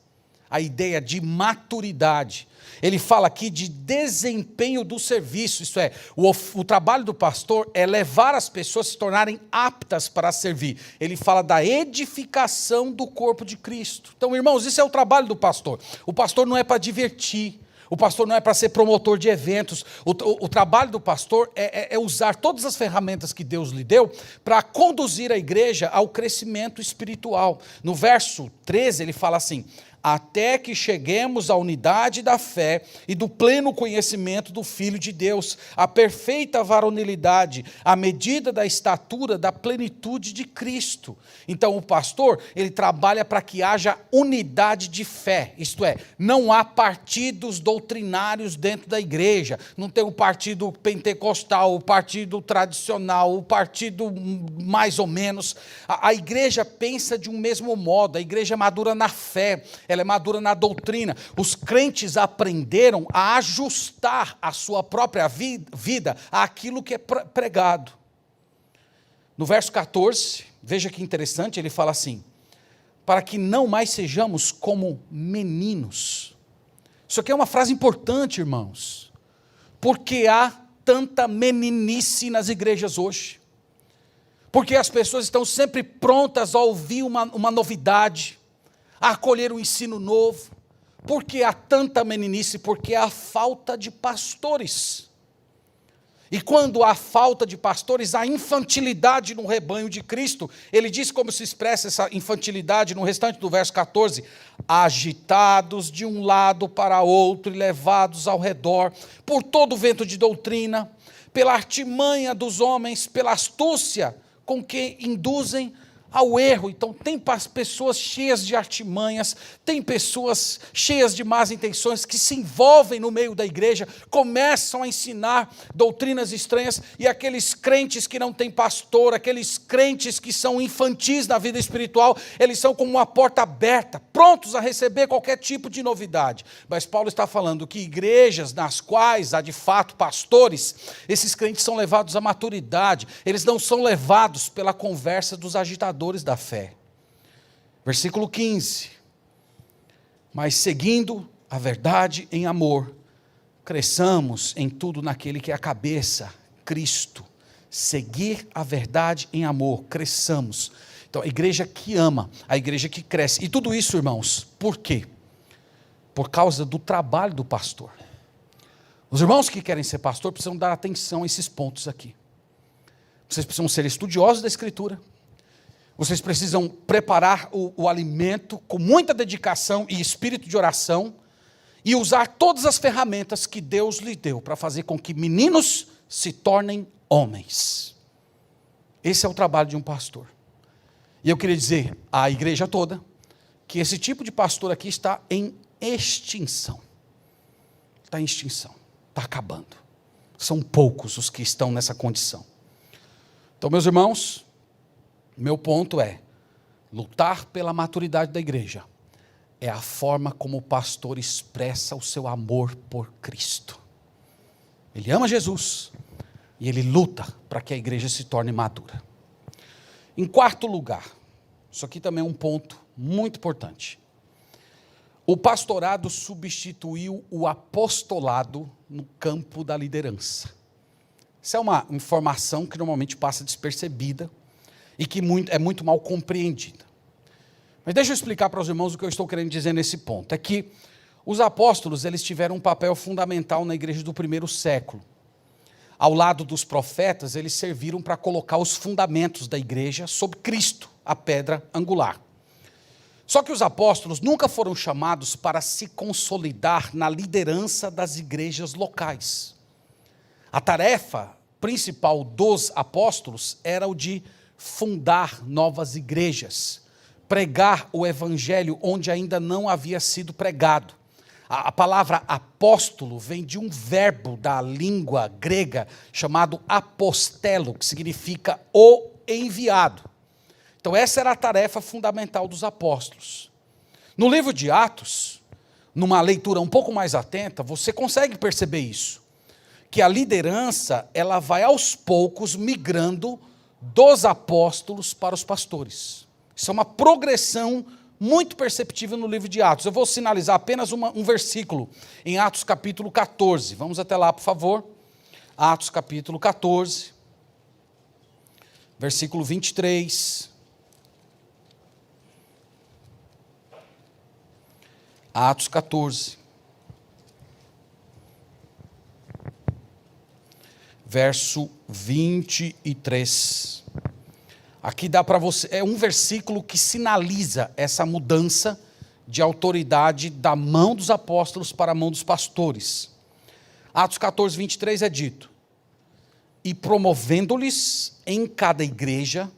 a ideia de maturidade. Ele fala aqui de desempenho do serviço, isto é, o trabalho do pastor é levar as pessoas a se tornarem aptas para servir. Ele fala da edificação do corpo de Cristo. Então, irmãos, isso é o trabalho do pastor. O pastor não é para divertir, O pastor não é para ser promotor de eventos. O trabalho do pastor é usar todas as ferramentas que Deus lhe deu para conduzir a igreja ao crescimento espiritual. No verso 13 ele fala assim: até que cheguemos à unidade da fé e do pleno conhecimento do Filho de Deus, a perfeita varonilidade, à medida da estatura da plenitude de Cristo. Então o pastor, ele trabalha para que haja unidade de fé, isto é, não há partidos doutrinários dentro da igreja, não tem o partido pentecostal, o partido tradicional, o partido mais ou menos. A igreja pensa de um mesmo modo, a igreja é madura na fé, ela é madura na doutrina. Os crentes aprenderam a ajustar a sua própria vida àquilo que é pregado. No verso 14, veja que interessante, ele fala assim: para que não mais sejamos como meninos. Isso aqui é uma frase importante, irmãos, porque há tanta meninice nas igrejas hoje, porque as pessoas estão sempre prontas a ouvir uma novidade, a acolher um ensino novo. Porque há tanta meninice? Porque há falta de pastores. E quando há falta de pastores, há infantilidade no rebanho de Cristo. Ele diz como se expressa essa infantilidade no restante do verso 14: agitados de um lado para outro e levados ao redor, por todo vento de doutrina, pela artimanha dos homens, pela astúcia com que induzem ao erro. Então tem pessoas cheias de artimanhas, tem pessoas cheias de más intenções que se envolvem no meio da igreja, começam a ensinar doutrinas estranhas, e aqueles crentes que não têm pastor, aqueles crentes que são infantis na vida espiritual, eles são como uma porta aberta, prontos a receber qualquer tipo de novidade. Mas Paulo está falando que igrejas nas quais há de fato pastores, esses crentes são levados à maturidade, eles não são levados pela conversa dos agitadores da fé. Versículo 15: mas seguindo a verdade em amor, cresçamos em tudo naquele que é a cabeça, Cristo. Seguir a verdade em amor, cresçamos. Então a igreja que ama, a igreja que cresce. E tudo isso, irmãos, por quê? Por causa do trabalho do pastor. Os irmãos que querem ser pastor precisam dar atenção a esses pontos aqui. Vocês precisam ser estudiosos da Escritura. Vocês precisam preparar o alimento com muita dedicação e espírito de oração, e usar todas as ferramentas que Deus lhe deu para fazer com que meninos se tornem homens. Esse é o trabalho de um pastor. E eu queria dizer à igreja toda que esse tipo de pastor aqui está em extinção. Está em extinção, está acabando. São poucos os que estão nessa condição. Então, meus irmãos, meu ponto é: lutar pela maturidade da igreja é a forma como o pastor expressa o seu amor por Cristo. Ele ama Jesus e ele luta para que a igreja se torne madura. Em quarto lugar, isso aqui também é um ponto muito importante: o pastorado substituiu o apostolado no campo da liderança. Essa é uma informação que normalmente passa despercebida e que é muito mal compreendida. Mas deixa eu explicar para os irmãos o que eu estou querendo dizer nesse ponto. É que os apóstolos, eles tiveram um papel fundamental na igreja do primeiro século. Ao lado dos profetas, eles serviram para colocar os fundamentos da igreja sobre Cristo, a pedra angular. Só que os apóstolos nunca foram chamados para se consolidar na liderança das igrejas locais. A tarefa principal dos apóstolos era o de fundar novas igrejas, pregar o evangelho onde ainda não havia sido pregado. A palavra apóstolo vem de um verbo da língua grega chamado apostelo, que significa o enviado. Então essa era a tarefa fundamental dos apóstolos. No livro de Atos, numa leitura um pouco mais atenta, você consegue perceber isso, que a liderança, ela vai aos poucos migrando dos apóstolos para os pastores. Isso é uma progressão muito perceptível no livro de Atos. Eu vou sinalizar apenas um versículo em Atos capítulo 14. Vamos até lá, por favor. Atos capítulo 14, versículo 23. Atos 14, verso 23. Aqui dá para você, é um versículo que sinaliza essa mudança de autoridade da mão dos apóstolos para a mão dos pastores. Atos 14, 23 é dito: e promovendo-lhes em cada igreja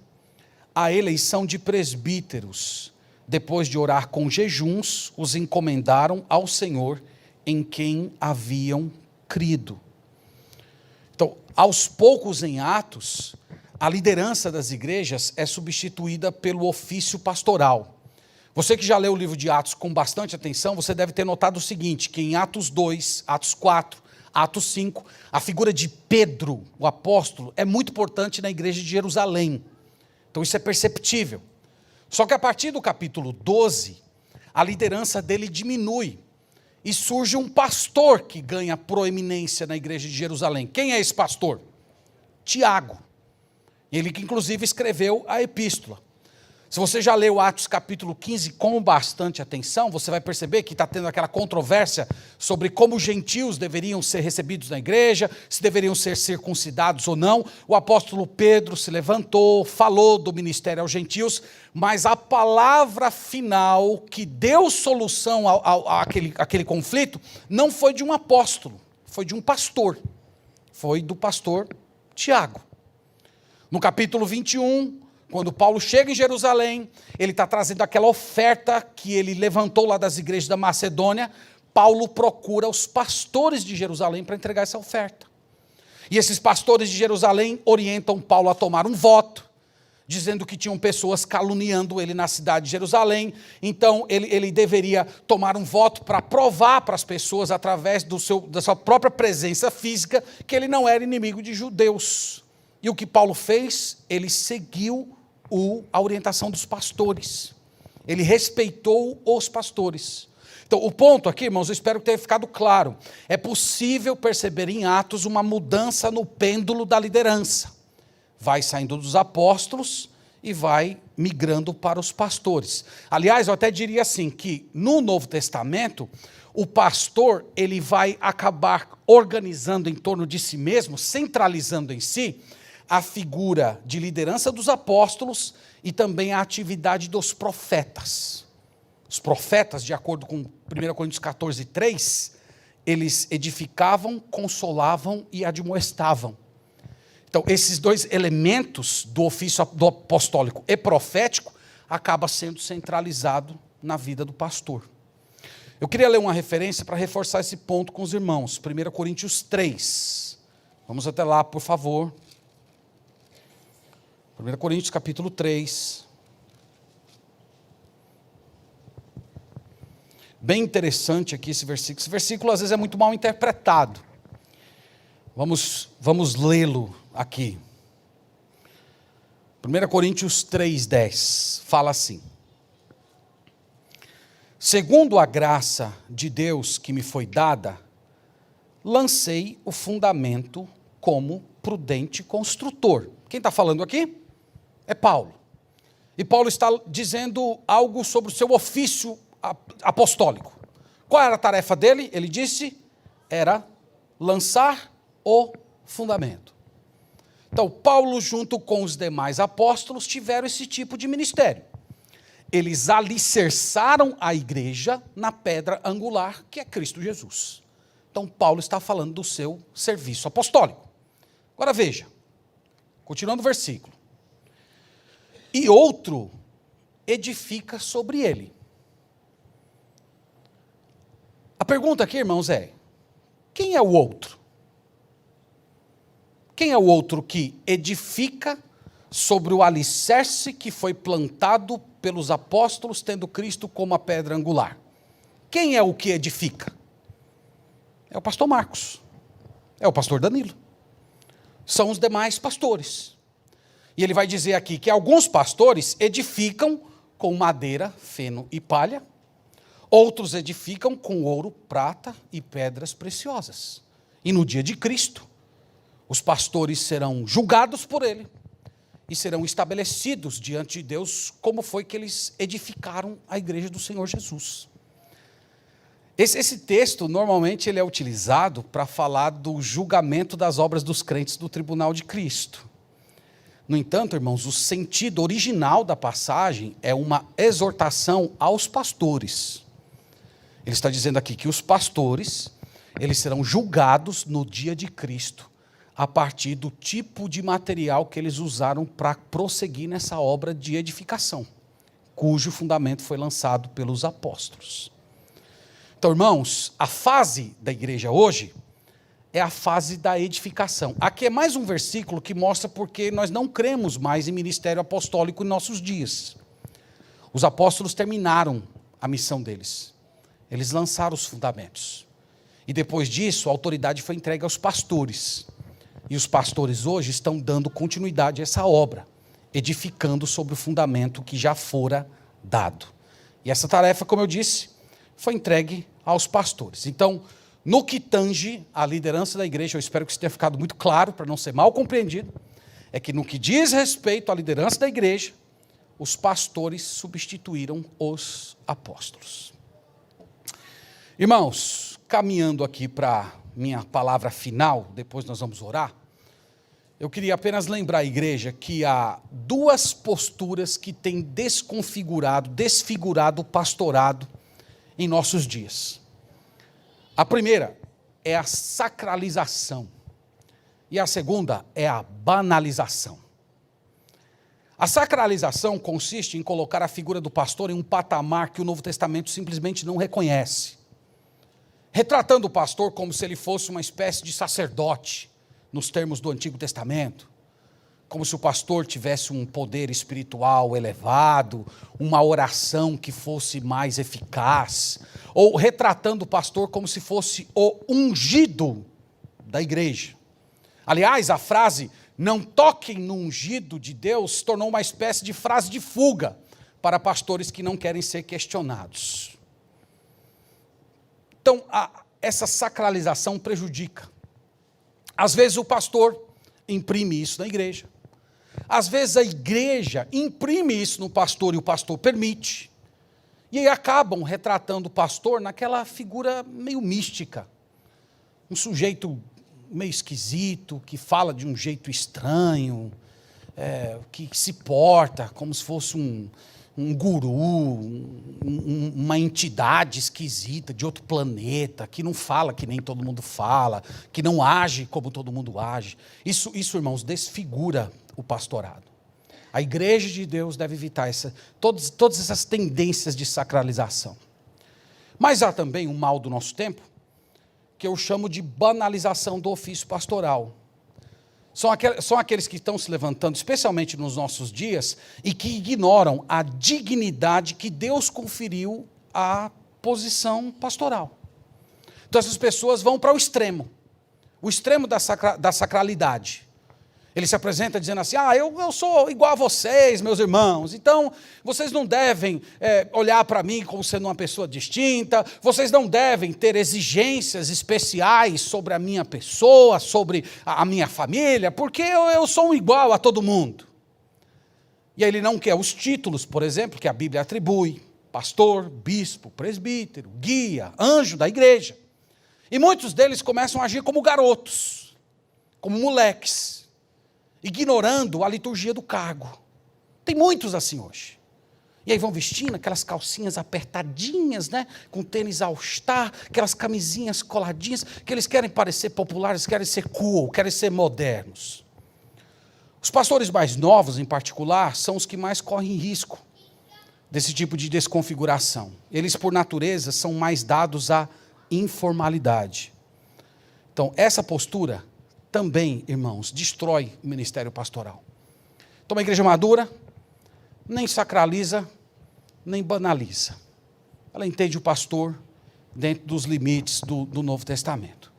a eleição de presbíteros, depois de orar com jejuns, os encomendaram ao Senhor em quem haviam crido. Então, aos poucos em Atos, a liderança das igrejas é substituída pelo ofício pastoral. Você que já leu o livro de Atos com bastante atenção, você deve ter notado o seguinte, que em Atos 2, Atos 4, Atos 5, a figura de Pedro, o apóstolo, é muito importante na igreja de Jerusalém. Então isso é perceptível. Só que a partir do capítulo 12, a liderança dele diminui. E surge um pastor que ganha proeminência na igreja de Jerusalém. Quem é esse pastor? Tiago. Ele que inclusive escreveu a epístola. Se você já leu Atos capítulo 15 com bastante atenção, você vai perceber que está tendo aquela controvérsia sobre como os gentios deveriam ser recebidos na igreja, se deveriam ser circuncidados ou não. O apóstolo Pedro se levantou, falou do ministério aos gentios, mas a palavra final que deu solução àquele conflito não foi de um apóstolo, foi de um pastor, foi do pastor Tiago. No capítulo 21, quando Paulo chega em Jerusalém, ele está trazendo aquela oferta que ele levantou lá das igrejas da Macedônia. Paulo procura os pastores de Jerusalém para entregar essa oferta. E esses pastores de Jerusalém orientam Paulo a tomar um voto, dizendo que tinham pessoas caluniando ele na cidade de Jerusalém. Então ele deveria tomar um voto para provar para as pessoas, através da sua própria presença física, que ele não era inimigo de judeus. E o que Paulo fez? Ele seguiu a orientação dos pastores. Ele respeitou os pastores. Então, o ponto aqui, irmãos, eu espero que tenha ficado claro. É possível perceber em Atos uma mudança no pêndulo da liderança. Vai saindo dos apóstolos e vai migrando para os pastores. Aliás, eu até diria assim, que no Novo Testamento, o pastor ele vai acabar organizando em torno de si mesmo, centralizando em si, a figura de liderança dos apóstolos e também a atividade dos profetas. Os profetas, de acordo com 1 Coríntios 14, 3, eles edificavam, consolavam e admoestavam. Então, esses dois elementos do ofício do apostólico e profético acaba sendo centralizado na vida do pastor. Eu queria ler uma referência para reforçar esse ponto com os irmãos. 1 Coríntios 3. Vamos até lá, por favor. 1 Coríntios capítulo 3. Bem interessante aqui esse versículo. Esse versículo às vezes é muito mal interpretado. Vamos lê-lo aqui. 1 Coríntios 3:10 fala assim: segundo a graça de Deus que me foi dada, lancei o fundamento como prudente construtor. Quem está falando aqui? É Paulo. E Paulo está dizendo algo sobre o seu ofício apostólico. Qual era a tarefa dele? Ele disse, era lançar o fundamento. Então, Paulo, junto com os demais apóstolos, tiveram esse tipo de ministério. Eles alicerçaram a igreja na pedra angular, que é Cristo Jesus. Então, Paulo está falando do seu serviço apostólico. Agora veja, continuando o versículo. E outro edifica sobre ele. A pergunta aqui, irmãos, é: quem é o outro? Quem é o outro que edifica sobre o alicerce que foi plantado pelos apóstolos, tendo Cristo como a pedra angular? Quem é o que edifica? É o pastor Marcos, é o pastor Danilo, são os demais pastores. E ele vai dizer aqui que alguns pastores edificam com madeira, feno e palha, outros edificam com ouro, prata e pedras preciosas. E no dia de Cristo, os pastores serão julgados por ele e serão estabelecidos diante de Deus como foi que eles edificaram a igreja do Senhor Jesus. Esse texto, normalmente, ele é utilizado para falar do julgamento das obras dos crentes do tribunal de Cristo. No entanto, irmãos, o sentido original da passagem é uma exortação aos pastores. Ele está dizendo aqui que os pastores, eles serão julgados no dia de Cristo, a partir do tipo de material que eles usaram para prosseguir nessa obra de edificação, cujo fundamento foi lançado pelos apóstolos. Então, irmãos, a fase da igreja hoje é a fase da edificação. Aqui é mais um versículo que mostra porque nós não cremos mais em ministério apostólico em nossos dias. Os apóstolos terminaram a missão deles. Eles lançaram os fundamentos. E depois disso, a autoridade foi entregue aos pastores. E os pastores hoje estão dando continuidade a essa obra, edificando sobre o fundamento que já fora dado. E essa tarefa, como eu disse, foi entregue aos pastores. Então, no que tange a liderança da igreja, eu espero que isso tenha ficado muito claro, para não ser mal compreendido, é que no que diz respeito à liderança da igreja, os pastores substituíram os apóstolos. Irmãos, caminhando aqui para minha palavra final, depois nós vamos orar, eu queria apenas lembrar a igreja que há duas posturas que têm desfigurado o pastorado em nossos dias. A primeira é a sacralização e a segunda é a banalização. A sacralização consiste em colocar a figura do pastor em um patamar que o Novo Testamento simplesmente não reconhece, retratando o pastor como se ele fosse uma espécie de sacerdote, nos termos do Antigo Testamento, como se o pastor tivesse um poder espiritual elevado, uma oração que fosse mais eficaz, ou retratando o pastor como se fosse o ungido da igreja. Aliás, a frase, não toquem no ungido de Deus, se tornou uma espécie de frase de fuga para pastores que não querem ser questionados. Então, essa sacralização prejudica. Às vezes o pastor imprime isso na igreja. Às vezes a igreja imprime isso no pastor e o pastor permite. E aí acabam retratando o pastor naquela figura meio mística. Um sujeito meio esquisito, que fala de um jeito estranho, que se porta como se fosse um guru, uma entidade esquisita de outro planeta, que não fala que nem todo mundo fala, que não age como todo mundo age. Isso, irmãos, desfigura o pastorado. A igreja de Deus deve evitar todas essas tendências de sacralização. Mas há também um mal do nosso tempo, que eu chamo de banalização do ofício pastoral. São aqueles que estão se levantando, especialmente nos nossos dias, e que ignoram a dignidade que Deus conferiu à posição pastoral. Então essas pessoas vão para o extremo da sacralidade. Ele se apresenta dizendo assim, eu sou igual a vocês, meus irmãos, então vocês não devem olhar para mim como sendo uma pessoa distinta, vocês não devem ter exigências especiais sobre a minha pessoa, sobre a minha família, porque eu sou igual a todo mundo. E aí ele não quer os títulos, por exemplo, que a Bíblia atribui, pastor, bispo, presbítero, guia, anjo da igreja. E muitos deles começam a agir como garotos, como moleques, ignorando a liturgia do cargo. Tem muitos assim hoje. E aí vão vestindo aquelas calcinhas apertadinhas, né, com tênis all-star, aquelas camisinhas coladinhas, que eles querem parecer populares, querem ser cool, querem ser modernos. Os pastores mais novos, em particular, são os que mais correm risco desse tipo de desconfiguração. Eles, por natureza, são mais dados à informalidade. Então, essa postura também, irmãos, destrói o ministério pastoral. Então, uma igreja madura nem sacraliza, nem banaliza. Ela entende o pastor dentro dos limites do Novo Testamento.